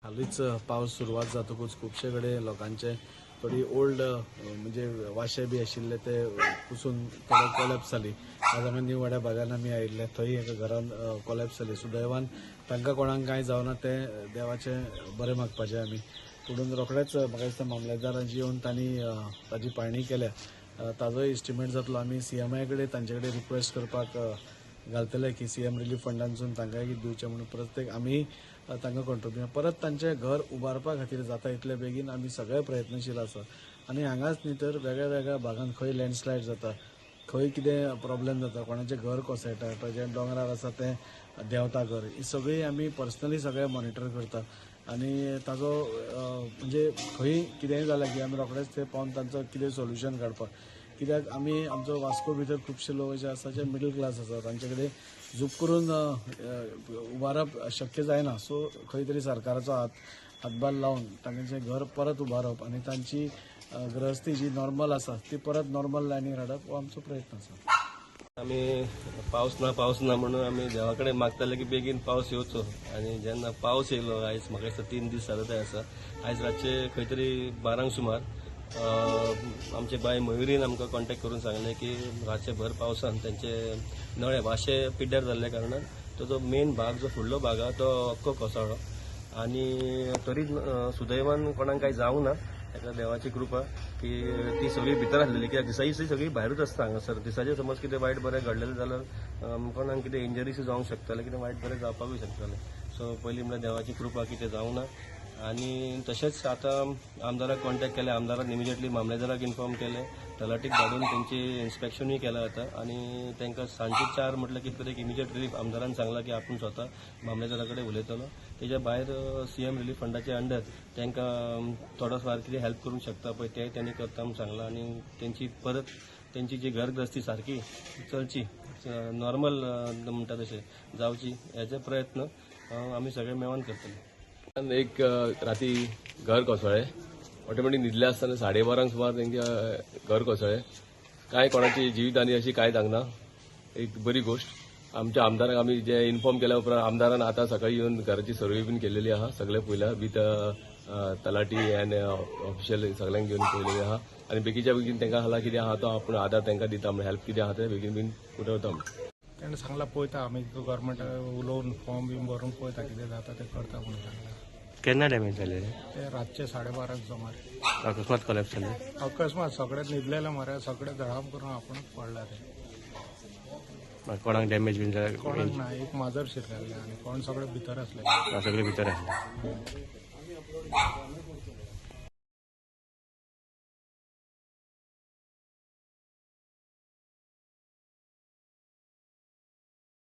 हालीच पावस सुरवात जातकूच खुबशे कडेन लोकांचे थोडी ओल्ड म्हणजे वाशे बी आशिल्ले ते पुसून थोडे कोलॅप्स जाली. आज आमी न्यू वाड्या भागान आमी आयिल्ले थंय एका घरान कोलॅप्स जाली. सुदैवान तांकां कोणाक कांय जावना ते देवाचे बरें मागपाचे आमी. पुढून रोखडेच म्हाका दिसता मामलेदारांची येवन तांणी ताजी पाळणी केल्या. ताजो इस्टिमेट जातलो. आमी CMI कडेन तांचे कडेन रिक्वेस्ट करपाक घालतले की CM रिलीफ फंडांसून तांकां कितें दिवचें म्हणून प्रत्येक आमी तांकां कंट्रोल परत तांचें घर उबारपा खातीर जाता इतले बेगीन आमी सगळे प्रयत्नशील आसा. आनी हांगाच न्ही तर वेगळ्या वेगळ्या भागांत खंय लँडस्लायड जाता, खंय कितें प्रॉब्लेम जाता, कोणाचें घर कोसळटा, जे दोंगरार आसा तें देंवता घर, ही सगळी आमी पर्सनली सगळे मॉनिटर करता. आनी ताजो म्हणजे खंय कितेंय जालें की आमी रोखडेच थंय पावन तांचो कितें सोल्युशन काडपाक. कित्याक आमी आमचो वास्को भितर खुबशे लोक अशे आसा जे मिडल क्लास आसा, तांचे कडेन झूप करून उबारप शक्य जायना. सो खंय तरी सरकाराचो हातभार लावन तांचें घर परत उबारप आनी तांची गृहस्थी जी नॉर्मल आसा ती परत नॉर्मल लायनीर हाडप हो आमचो प्रयत्न आसा. आमी पावस ना म्हणून आमी देवा कडेन मागताले की बेगीन पावस येवचो. आनी जेन्ना पावस येयलो आयज म्हाका दिसता 3 दीस जाले ते आसा. आयज रातचे खंय तरी 12 सुमार आमचे बाय मयुरीन आमकां कॉन्टॅक्ट करून सांगले की रातचे भर पावसान त्यांचे नळे वाशे पिड्ड्यार जाल्ल्या कारणान तो जो मेन भाग जो फुडलो भाग आहा तो अख्खो कोसळ्ळो. आनी तरी सुदैवान कोणाक कांय जावंक ना. ताका देवाची कृपा की ती सगळी भितर आसलेली. कित्याक दिसाची सगळी भायरूच आसता हांगासर. दिसाचें समज कितें वायट बरें घडलेलें जाल्यार कोणाक कितें इंजरीस जावंक शकतालें, कितें वायट बरें जावपाकूय शकतालें. सो पयलीं म्हळ्यार देवाची कृपा की तें जावंक ना. आनी तशेंच आतां आमदाराक कॉन्टॅक्ट केले. आमदारान इमिजिएटली मामलेदाराक इन्फॉर्म केले. तलाटीक धाडून तेंची इन्स्पेक्शनूय केलां वता. आनी तांकां सांजचे 4 म्हटल्यार कितें तरी इमिजिएट रिलीफ आमदारान सांगलां की आपूण स्वता मामलेदारा कडेन उलयतलो. तेच्या भायर CM रिलीफ फंडाच्या अंडर तांकां थोडो फार कितें हेल्प करूंक शकता पळय तेंय तेणी करता म्हूण सांगलां. आनी तेंची परत तेंची जी घरग्रस्ती सारकी चलची, नॉर्मल म्हणटा तशें जावची हेचे प्रयत्न आमी सगळे मेळोन करतले. एक राती घर कोसळ्ळें. ऑटोमॅटीक न्हिदले आसतना 12:30 सुमार तेंचे घर कोसळ्ळें. कांय कोणाची जिवीतहानी अशी कांय जावंक ना. एक बरी गोष्ट. आमच्या आमदाराक आमी जे इन्फॉर्म केल्या उपरांत आमदारान आतां सकाळी येवन घराची सर्वे बीन केलेली आहा. सगळे पयल्या विथ तलाटी आनी ऑफिशियल सगळ्यांक घेवन पयलेली आहा. आनी बेगीच्या बेगीन तांकां सांगला कितें आहा तो आपूण आदार तांकां दिता म्हणून हेल्प कितें आहा तें बेगीन बीन उठवता म्हणून. तेणें सांगला पळयता आमी गव्हर्मेंट उलोवन फॉर्म बीन भरून पळयता कितें जाता तें करता म्हणून सांगला. केन्ना डॅमेज जालें ते रातचे 12:30 सुमार अकस्मात कोलॅप्स जालें. अकस्मात सगळे न्हिदलेले मरे, सगळे धडाम करून आपणच पडला ते. कोणाक डॅमेज बीन जालें कोणाक ना, एक माजर शिरलेले आनी कोण सगळे भितर आसले. सगळे भितर आसले.